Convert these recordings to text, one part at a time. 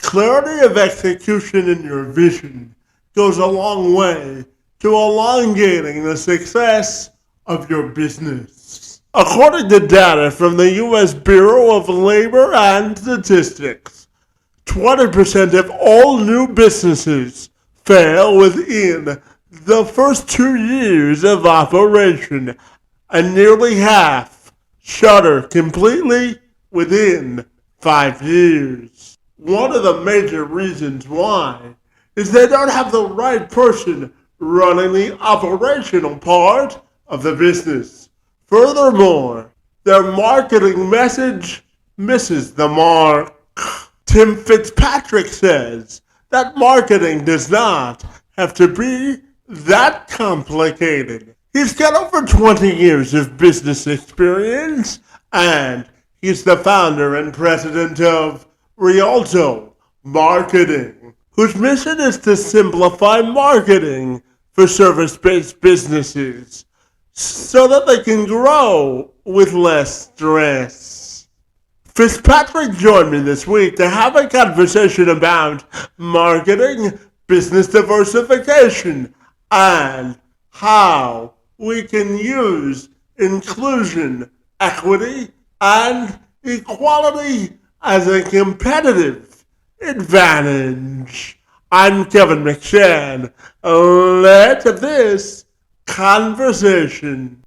Clarity of execution in your vision goes a long way to elongating the success of your business. According to data from the U.S. Bureau of Labor and Statistics, 20% of all new businesses fail within the first 2 years of operation, and nearly half shutter completely within 5 years. One of the major reasons why is they don't have the right person running the operational part of the business. Furthermore, their marketing message misses the mark. Tim Fitzpatrick says that marketing does not have to be that complicated. He's got over 20 years of business experience, and he's the founder and president of Rialto Marketing, whose mission is to simplify marketing for service-based businesses so that they can grow with less stress. Fitzpatrick joined me this week to have a conversation about marketing, business diversification, and how we can use inclusion, equity, and equality as a competitive advantage. I'm Kevin McShann. Let's have this conversation.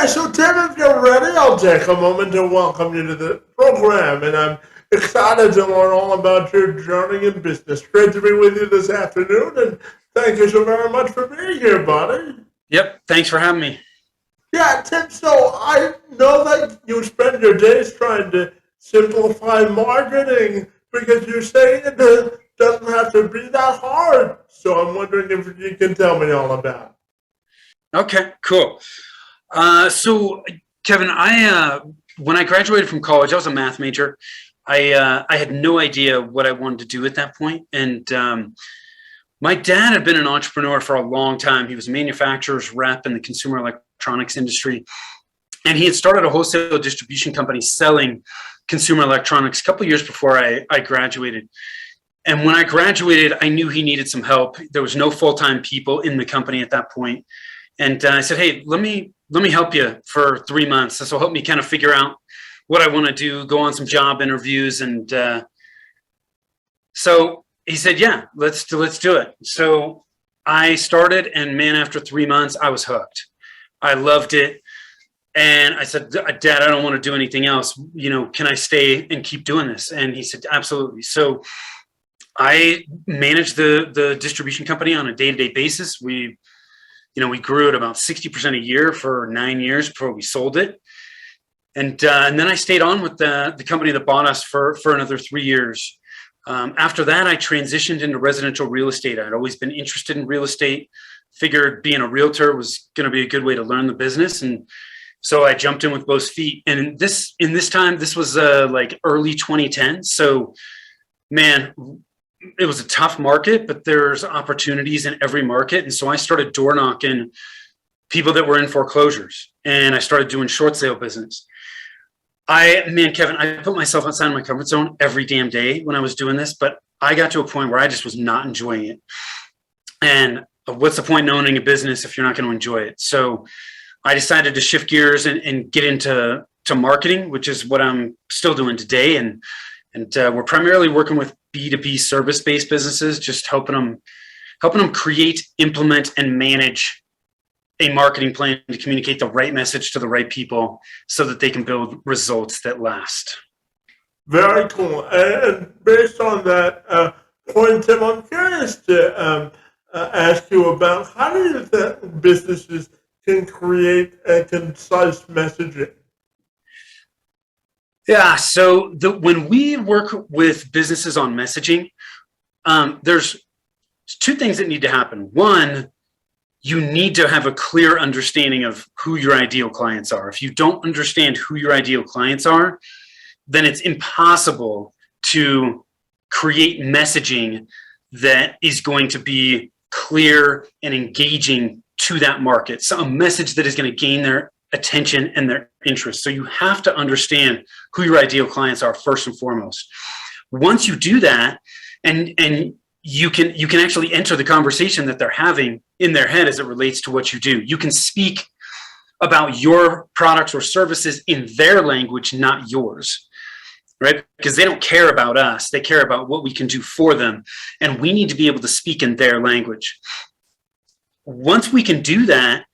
So Tim, if you're ready, I'll take a moment to welcome you to the program, and I'm excited to learn all about your journey in business. Great to be with you this afternoon, and thank you so very much for being here, buddy. Yep, thanks for having me. Yeah, Tim, so I know that you spend your days trying to simplify marketing because you say it doesn't have to be that hard. So I'm wondering if you can tell me all about it. Okay, cool. So Kevin, when I graduated from college, I was a math major. I had no idea what I wanted to do at that point. And my dad had been an entrepreneur for a long time. He was a manufacturer's rep in the consumer electronics industry. And he had started a wholesale distribution company selling consumer electronics a couple of years before I graduated. And when I graduated, I knew he needed some help. There was no full-time people in the company at that point. And I said, hey, let me help you for 3 months. This will help me kind of figure out what I want to do, go on some job interviews. And so he said, yeah, let's do it. So I started, and man, after 3 months, I was hooked. I loved it. And I said, Dad, I don't want to do anything else. Can I stay and keep doing this? And he said, absolutely. So I managed the distribution company on a day-to-day basis. We grew at about 60% a year for 9 years before we sold it. And then I stayed on with the company that bought us for another 3 years. After that, I transitioned into residential real estate. I'd always been interested in real estate, figured being a realtor was going to be a good way to learn the business. And so I jumped in with both feet. And in this time, this was like early 2010. So, man, it was a tough market, but there's opportunities in every market. And so I started door knocking people that were in foreclosures, and I started doing short sale business. Kevin, I put myself outside my comfort zone every damn day when I was doing this, but I got to a point where I just was not enjoying it. And what's the point in owning a business if you're not going to enjoy it? So I decided to shift gears and get into marketing, which is what I'm still doing today. And we're primarily working with B2B service-based businesses, just helping them create, implement, and manage a marketing plan to communicate the right message to the right people so that they can build results that last. Very cool. And based on that point, Tim, I'm curious to ask you about how do you think businesses can create a concise messaging? Yeah, so when we work with businesses on messaging, There's two things that need to happen. One, you need to have a clear understanding of who your ideal clients are. If you don't understand who your ideal clients are, then it's impossible to create messaging that is going to be clear and engaging to that market. So a message that is going to gain their attention and their interest. So you have to understand who your ideal clients are first and foremost. Once you do that, and you can actually enter the conversation that they're having in their head as it relates to what you do. You can speak about your products or services in their language, not yours, right? Because they don't care about us. They care about what we can do for them. And we need to be able to speak in their language. Once we can do that,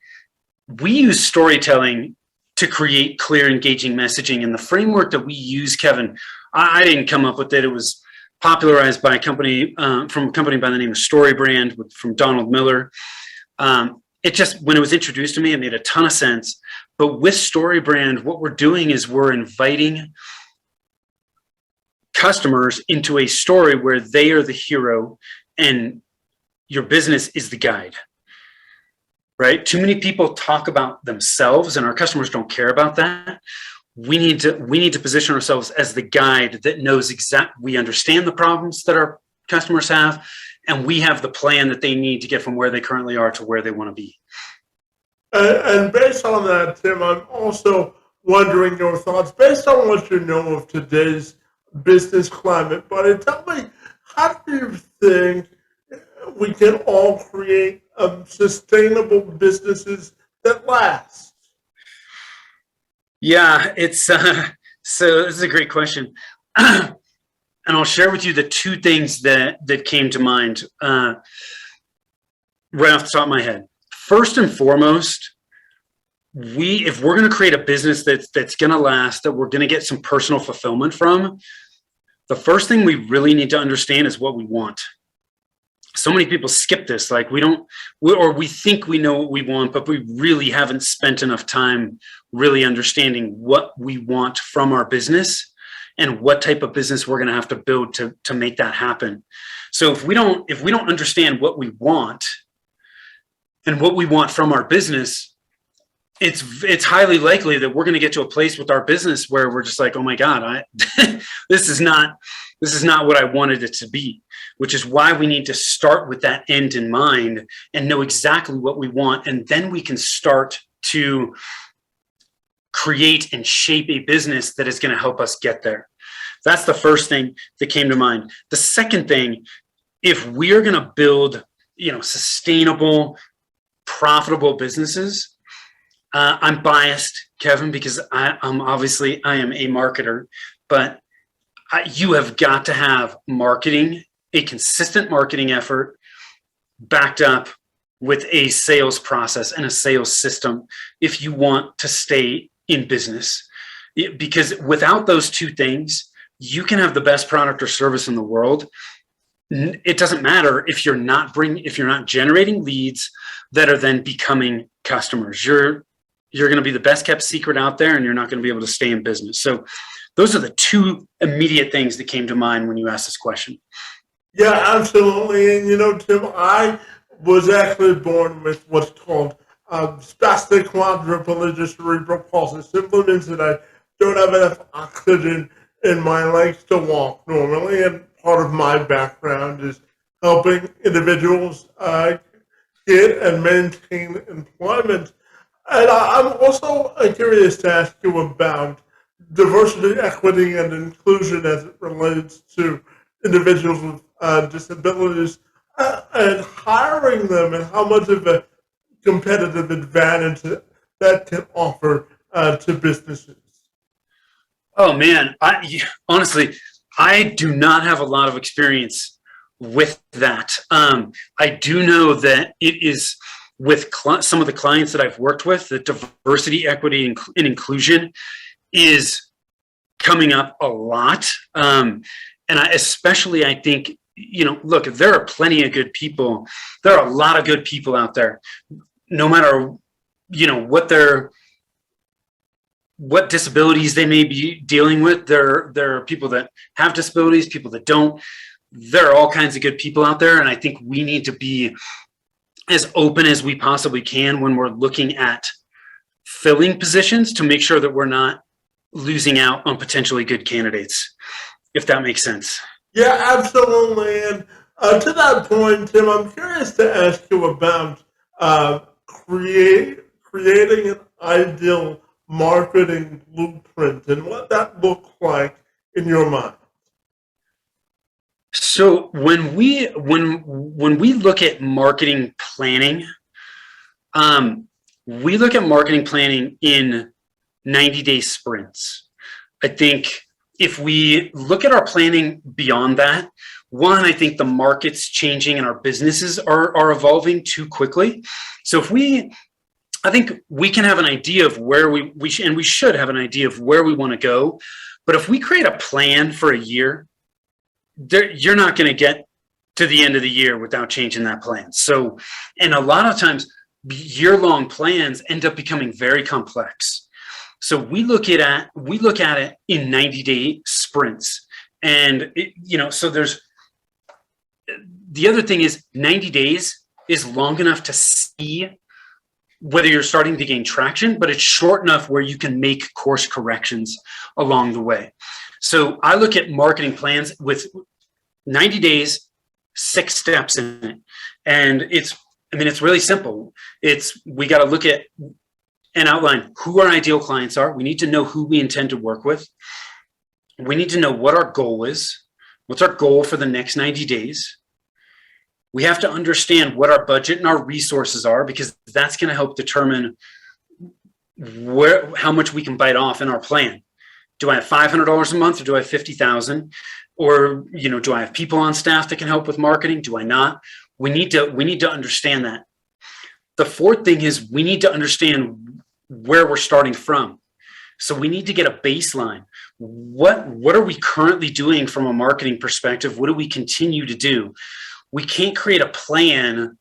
we use storytelling to create clear, engaging messaging. And the framework that we use, Kevin, I didn't come up with it. It was popularized by a company from a company by the name of StoryBrand from Donald Miller. It just, when it was introduced to me, it made a ton of sense. But with StoryBrand, what we're doing is we're inviting customers into a story where they are the hero and your business is the guide. Right? Too many people talk about themselves, and our customers don't care about that. We need to position ourselves as the guide that knows we understand the problems that our customers have, and we have the plan that they need to get from where they currently are to where they want to be. And based on that, Tim, I'm also wondering your thoughts, based on what you know of today's business climate, buddy, tell me, how do you think we can all create sustainable businesses that last? Yeah, it's so this is a great question. And I'll share with you the two things that came to mind right off the top of my head. First and foremost, if we're going to create a business that's going to last, that we're going to get some personal fulfillment from, the first thing we really need to understand is what we want. So many people skip this, like we think we know what we want, but we really haven't spent enough time really understanding what we want from our business and what type of business we're going to have to build to make that happen. So if we don't understand what we want and what we want from our business, it's highly likely that we're going to get to a place with our business where we're just like, oh my God, this is not what I wanted it to be. Which is why we need to start with that end in mind and know exactly what we want. And then we can start to create and shape a business that is going to help us get there. That's the first thing that came to mind. The second thing, if we are going to build, sustainable, profitable businesses, I'm biased, Kevin, because I am a marketer, but you have got to have a consistent marketing effort backed up with a sales process and a sales system if you want to stay in business. Because without those two things, you can have the best product or service in the world. It doesn't matter if you're not generating leads that are then becoming customers. You're going to be the best kept secret out there, and you're not going to be able to stay in business. So those are the two immediate things that came to mind when you asked this question. Yeah, absolutely. And, Tim, I was actually born with what's called spastic quadriplegia cerebral palsy. Simply means that I don't have enough oxygen in my legs to walk normally. And part of my background is helping individuals get and maintain employment. And I'm also curious to ask you about diversity, equity, and inclusion as it relates to individuals with disabilities and hiring them, and how much of a competitive advantage that can offer to businesses. Oh man, honestly, I do not have a lot of experience with that. I do know that it is with some of the clients that I've worked with, that diversity, equity, and inclusion is coming up a lot. And I think, look, there are plenty of good people. There are a lot of good people out there, no matter, what disabilities they may be dealing with. There are people that have disabilities, people that don't. there are all kinds of good people out there. And I think we need to be as open as we possibly can when we're looking at filling positions to make sure that we're not losing out on potentially good candidates, if that makes sense. Yeah, absolutely. And to that point, Tim, I'm curious to ask you about creating an ideal marketing blueprint and what that looks like in your mind. So when we look at marketing planning, we look at marketing planning in 90-day sprints. I think if we look at our planning beyond that, one, I think the market's changing and our businesses are evolving too quickly. So I think we can have an idea of where we should have an idea of where we want to go. But if we create a plan for a year, you're not going to get to the end of the year without changing that plan. So, and a lot of times year-long plans end up becoming very complex. So we look at it in 90-day sprints. And so there's the other thing is 90 days is long enough to see whether you're starting to gain traction, but it's short enough where you can make course corrections along the way. So I look at marketing plans with 90 days, 6 steps in it. And it's really simple. We got to look at and outline who our ideal clients are. We need to know who we intend to work with. We need to know what our goal is. What's our goal for the next 90 days? We have to understand what our budget and our resources are, because that's going to help determine how much we can bite off in our plan. Do I have $500 a month, or do I have $50,000? Or, do I have people on staff that can help with marketing? Do I not? We need to understand that. The fourth thing is we need to understand where we're starting from. So we need to get a baseline. What are we currently doing from a marketing perspective? What do we continue to do? We can't create a plan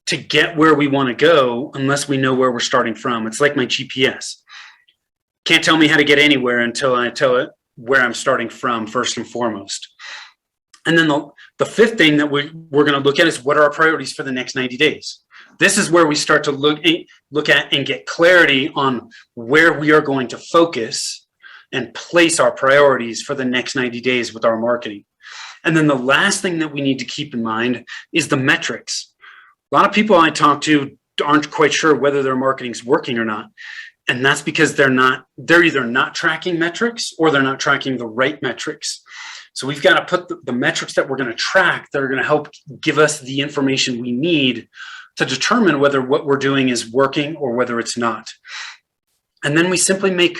to get where we want to go unless we know where we're starting from. It's like my GPS. Can't tell me how to get anywhere until I tell it where I'm starting from first and foremost. And then the fifth thing that we're going to look at is what are our priorities for the next 90 days. This is where we start to look at and get clarity on where we are going to focus and place our priorities for the next 90 days with our marketing. And then the last thing that we need to keep in mind is the metrics. A lot of people I talk to aren't quite sure whether their marketing's working or not. And that's because they're either not tracking metrics or they're not tracking the right metrics. So we've got to put the metrics that we're going to track that are going to help give us the information we need to determine whether what we're doing is working or whether it's not. And then we simply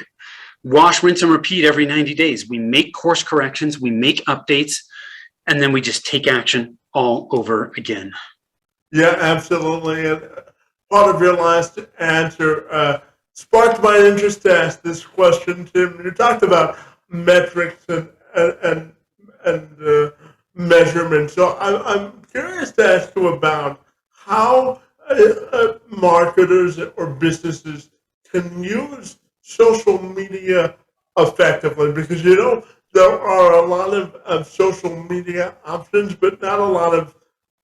wash, rinse, and repeat every 90 days. We make course corrections, we make updates, and then we just take action all over again. Yeah, absolutely. And part of your last answer sparked my interest to ask this question, Tim. You talked about metrics and measurement. So I'm curious to ask you about how marketers or businesses can use social media effectively, because there are a lot of social media options, but not a lot of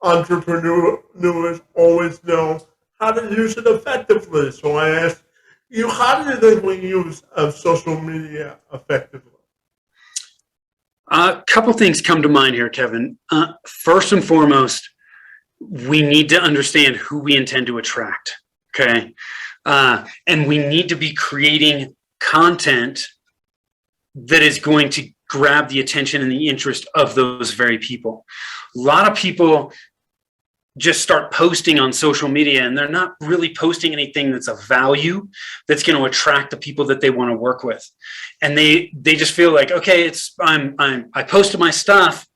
entrepreneurs always know how to use it effectively. So I ask you, how do you think we use social media effectively? A couple things come to mind here, Kevin. First and foremost, we need to understand who we intend to attract, okay? And we need to be creating content that is going to grab the attention and the interest of those very people. A lot of people just start posting on social media and they're not really posting anything that's of value, that's going to attract the people that they want to work with. And they just feel like, okay, I posted my stuff.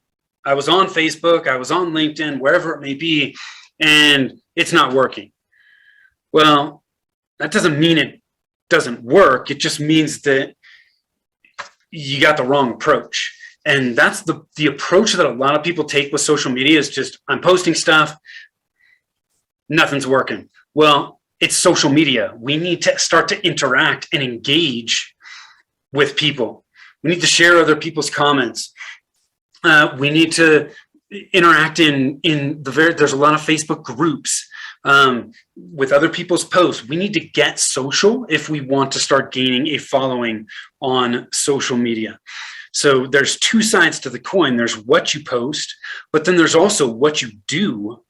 I was on Facebook, I was on LinkedIn, wherever it may be, and it's not working. Well, that doesn't mean it doesn't work. It just means that you got the wrong approach. And that's the approach that a lot of people take with social media is just, I'm posting stuff, nothing's working. Well, it's social media. We need to start to interact and engage with people. We need to share other people's comments. We need to interact there's a lot of Facebook groups with other people's posts. We need to get social if we want to start gaining a following on social media. So there's two sides to the coin. There's what you post, but then there's also what you do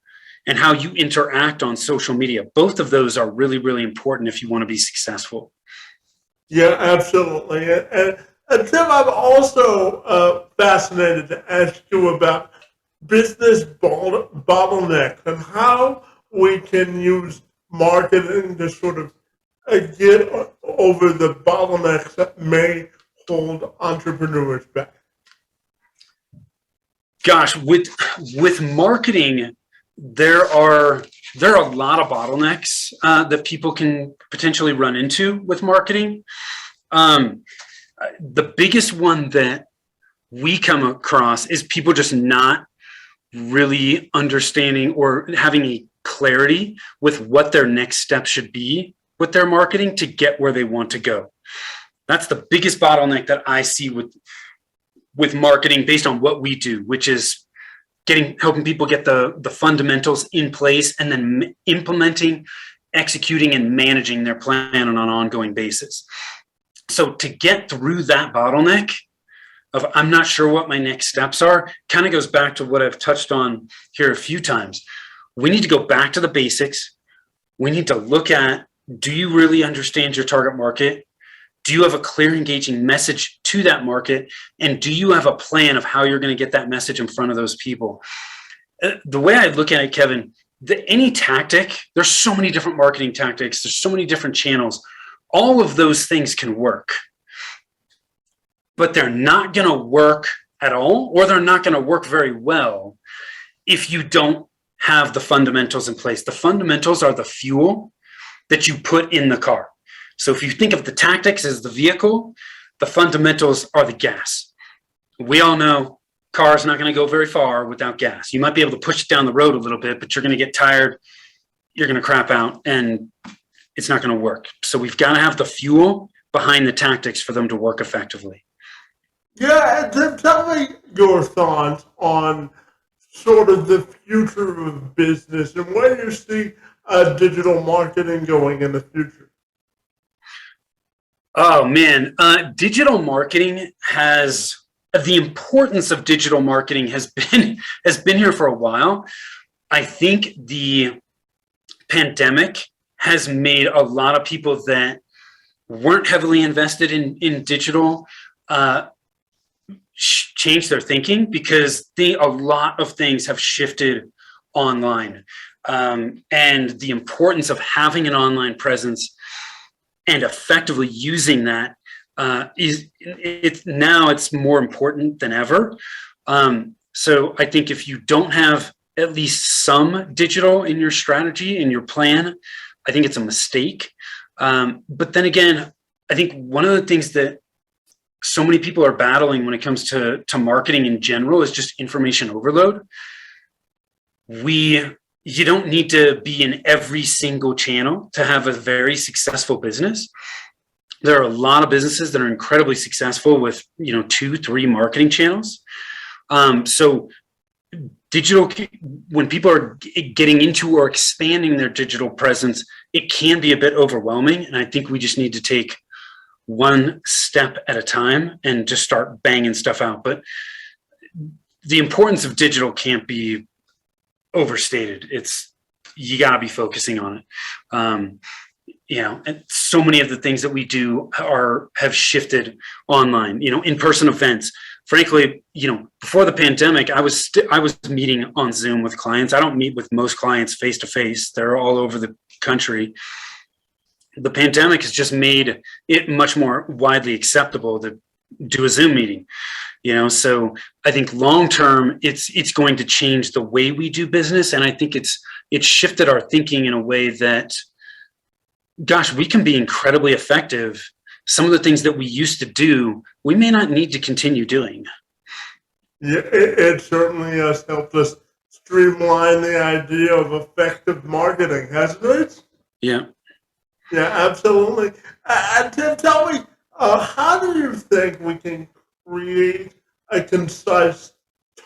and how you interact on social media. Both of those are really, really important if you want to be successful. Yeah, absolutely. And Tim, I'm also fascinated to ask you about business bottleneck and how we can use marketing to sort of get over the bottlenecks that may hold entrepreneurs back. Gosh, with marketing, there are a lot of bottlenecks that people can potentially run into with marketing. The biggest one that we come across is people just not really understanding or having a clarity with what their next step should be with their marketing to get where they want to go. That's the biggest bottleneck that I see with marketing based on what we do, which is helping people get the fundamentals in place and then implementing, executing, and managing their plan on an ongoing basis. So to get through that bottleneck of I'm not sure what my next steps are, kind of goes back to what I've touched on here a few times. We need to go back to the basics. We need to look at, do you really understand your target market? Do you have a clear, engaging message to that market? And do you have a plan of how you're going to get that message in front of those people? The way I look at it, Kevin, any tactic, there's so many different marketing tactics. There's so many different channels. All of those things can work, but they're not going to work at all, or they're not going to work very well if you don't have the fundamentals in place. The fundamentals are the fuel that you put in the car. So if you think of the tactics as the vehicle, the fundamentals are the gas. We all know car's not going to go very far without gas. You might be able to push it down the road a little bit, but you're going to get tired, you're going to crap out, and it's not going to work. So we've got to have the fuel behind the tactics for them to work effectively. Yeah, and tell me your thoughts on sort of the future of business and where you see digital marketing going in the future. Oh man, digital marketing the importance of digital marketing has been here for a while. I think the pandemic has made a lot of people that weren't heavily invested in digital change their thinking, because a lot of things have shifted online, and the importance of having an online presence and effectively using that it's more important than ever. So I think if you don't have at least some digital in your strategy, in your plan, I think it's a mistake. But then again, I think one of the things that so many people are battling when it comes to marketing in general is just information overload. You don't need to be in every single channel to have a very successful business. There are a lot of businesses that are incredibly successful with 2-3 marketing channels. So digital, when people are getting into or expanding their digital presence, it can be a bit overwhelming. And I think we just need to take one step at a time and just start banging stuff out. But the importance of digital can't be overstated. You got to be focusing on it. And so many of the things that we do have shifted online. In-person events. Frankly, before the pandemic, I was meeting on Zoom with clients. I don't meet with most clients face to face. They're all over the country. The pandemic has just made it much more widely acceptable to do a Zoom meeting. So I think long term, it's going to change the way we do business, and I think it's shifted our thinking in a way that, gosh, we can be incredibly effective. Some of the things that we used to do, we may not need to continue doing. Yeah, it certainly has helped us streamline the idea of effective marketing, hasn't it? Yeah. Yeah, absolutely. And Tim, tell me, how do you think we can create a concise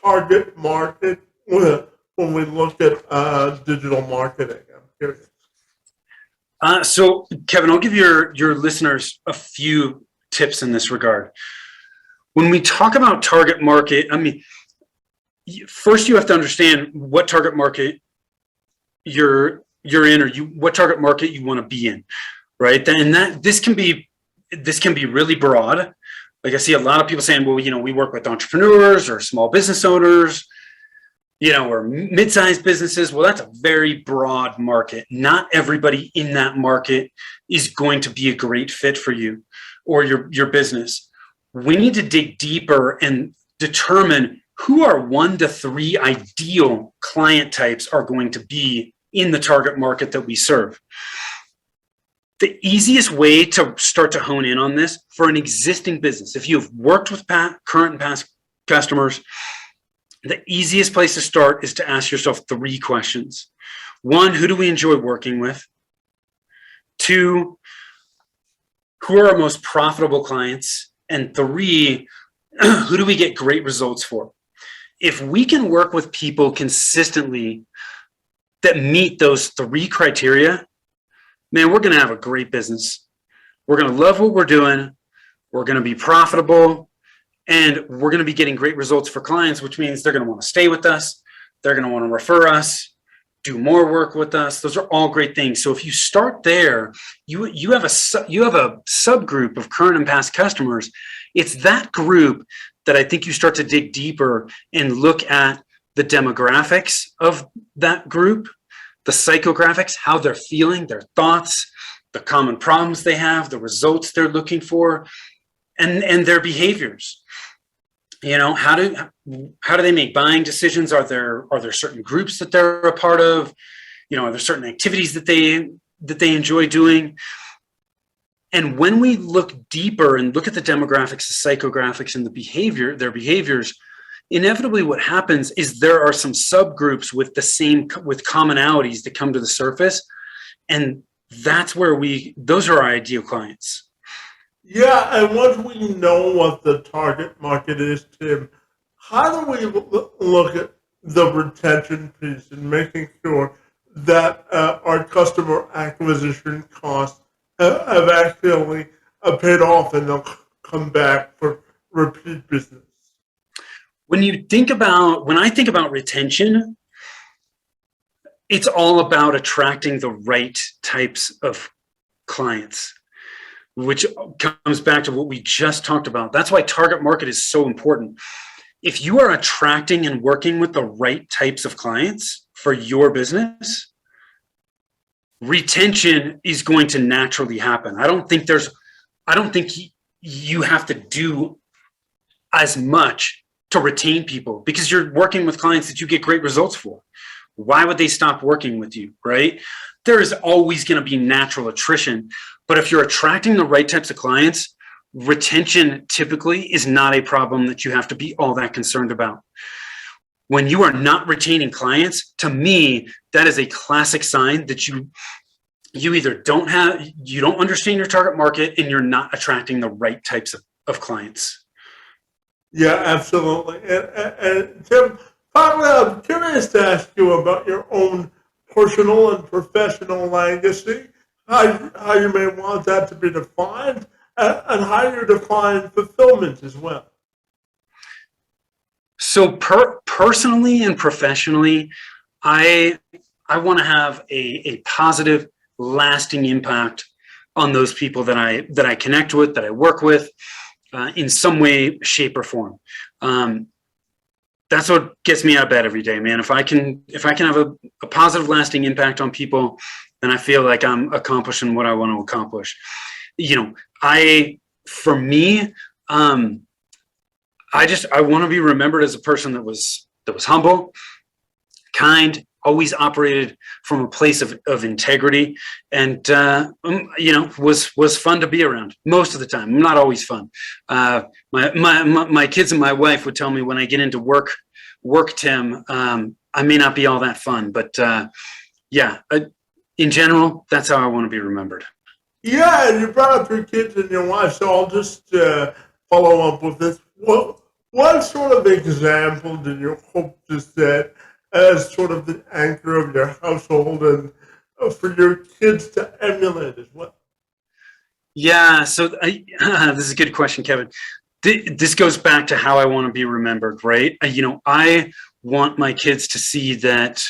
target market when we look at digital marketing? I'm curious. So, Kevin, I'll give your listeners a few tips in this regard. When we talk about target market, I mean, first you have to understand what target market you're in, or what target market you want to be in, right? And that this can be really broad. Like I see a lot of people saying, well, we work with entrepreneurs or small business owners, or mid-sized businesses. Well, that's a very broad market. Not everybody in that market is going to be a great fit for you or your business. We need to dig deeper and determine who our 1 to 3 ideal client types are going to be in the target market that we serve. The easiest way to start to hone in on this for an existing business, if you've worked with current and past customers, the easiest place to start is to ask yourself 3 questions. 1, who do we enjoy working with? 2, who are our most profitable clients? And 3, who do we get great results for? If we can work with people consistently that meet those 3 criteria, man, we're going to have a great business. We're going to love what we're doing. We're going to be profitable. And we're going to be getting great results for clients, which means they're going to want to stay with us. They're going to want to refer us, do more work with us. Those are all great things. So if you start there, you have a subgroup of current and past customers. It's that group that I think you start to dig deeper and look at the demographics of that group, the psychographics, how they're feeling, their thoughts, the common problems they have, the results they're looking for, and their behaviors. How do they make buying decisions? Are there certain groups that they're a part of? Are there certain activities that they enjoy doing? And when we look deeper and look at the demographics, the psychographics, and their behaviors, inevitably what happens is there are some subgroups with commonalities that come to the surface, and that's where those are our ideal clients. Yeah, and once we know what the target market is, Tim, how do we look at the retention piece and making sure that our customer acquisition costs have actually paid off and they'll come back for repeat business? When I think about retention, it's all about attracting the right types of clients, which comes back to what we just talked about. That's why target market is so important. If you are attracting and working with the right types of clients for your business, retention is going to naturally happen. I don't think you have to do as much to retain people because you're working with clients that you get great results for. Why would they stop working with you, right? There is always going to be natural attrition, but if you're attracting the right types of clients, retention typically is not a problem that you have to be all that concerned about. When you are not retaining clients, to me, that is a classic sign that you either don't understand your target market and you're not attracting the right types of clients. Yeah, absolutely. And Tim, finally, I'm curious to ask you about your own personal and professional legacy, how you may want that to be defined, and how you define fulfillment as well. So personally and professionally, I want to have a positive, lasting impact on those people that I connect with, that I work with, in some way, shape, or form. That's what gets me out of bed every day, man. If I can have a positive, lasting impact on people, then I feel like I'm accomplishing what I want to accomplish. For me, I want to be remembered as a person that was humble, kind, always operated from a place of integrity, and was fun to be around most of the time. Not always fun. My kids and my wife would tell me when I get into work, Tim, I may not be all that fun, but in general, that's how I want to be remembered. Yeah, and you brought up your kids and your wife, so I'll just follow up with this. What What sort of example do you hope to set as sort of the anchor of your household and for your kids to emulate as well? Yeah, so this is a good question, Kevin. This goes back to how I want to be remembered, right? I want my kids to see that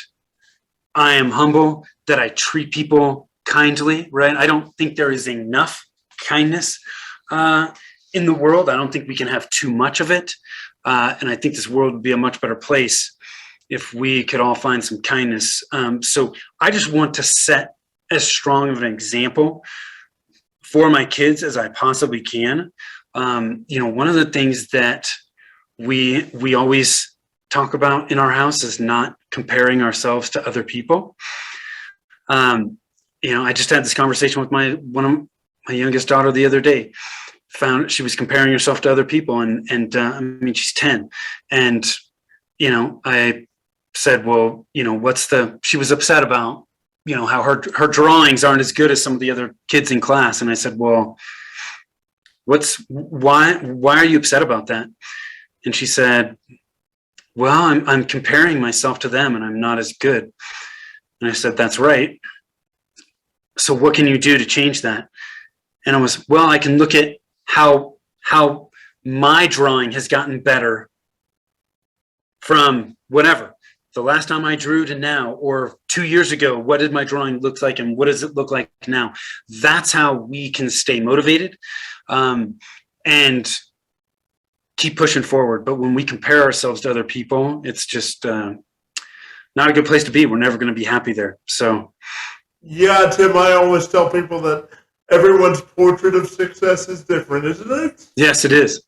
I am humble, that I treat people kindly, right? I don't think there is enough kindness in the world. I don't think we can have too much of it. And I think this world would be a much better place if we could all find some kindness. So I just want to set as strong of an example for my kids as I possibly can. One of the things that we always talk about in our house is not comparing ourselves to other people. I just had this conversation with one of my youngest daughter the other day. Found she was comparing herself to other people, and I mean, she's 10, and I said, well, she was upset about how her drawings aren't as good as some of the other kids in class, and I said, well, why are you upset about that? And she said, well, I'm comparing myself to them and I'm not as good. And I said, that's right. So what can you do to change that? And I was, well, I can look at how my drawing has gotten better from whatever, the last time I drew to now, or 2 years ago, what did my drawing look like and what does it look like now? That's how we can stay motivated and keep pushing forward. But when we compare ourselves to other people, it's just not a good place to be. We're never going to be happy there. So, yeah, Tim, I always tell people that everyone's portrait of success is different, isn't it? Yes, it is.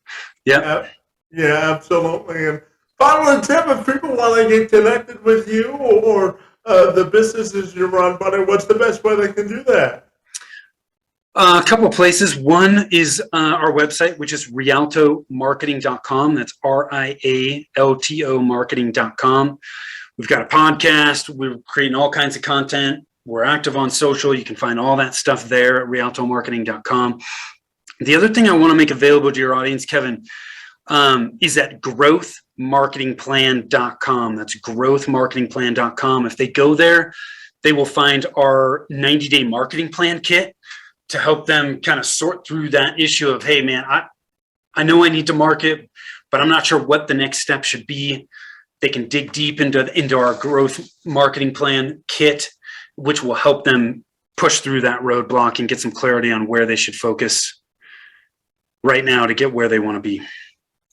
Yeah. Yeah, absolutely. And finally, Tim, if people want to get connected with you or the businesses you run, buddy, what's the best way they can do that? A couple of places. One is our website, which is rialtomarketing.com. That's RIALTO marketing.com. We've got a podcast. We're creating all kinds of content. We're active on social. You can find all that stuff there at rialtomarketing.com. The other thing I want to make available to your audience, Kevin, is at growthmarketingplan.com. That's growthmarketingplan.com. If they go there, they will find our 90-day marketing plan kit to help them kind of sort through that issue of, hey, man, I know I need to market, but I'm not sure what the next step should be. They can dig deep into our growth marketing plan kit, which will help them push through that roadblock and get some clarity on where they should focus right now to get where they want to be.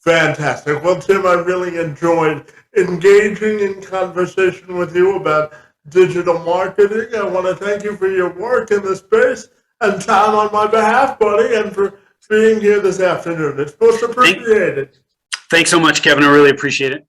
Fantastic. Well, Tim, I really enjoyed engaging in conversation with you about digital marketing. I want to thank you for your work in the space and time on my behalf, buddy, and for being here this afternoon. It's most appreciated. Thanks so much, Kevin. I really appreciate it.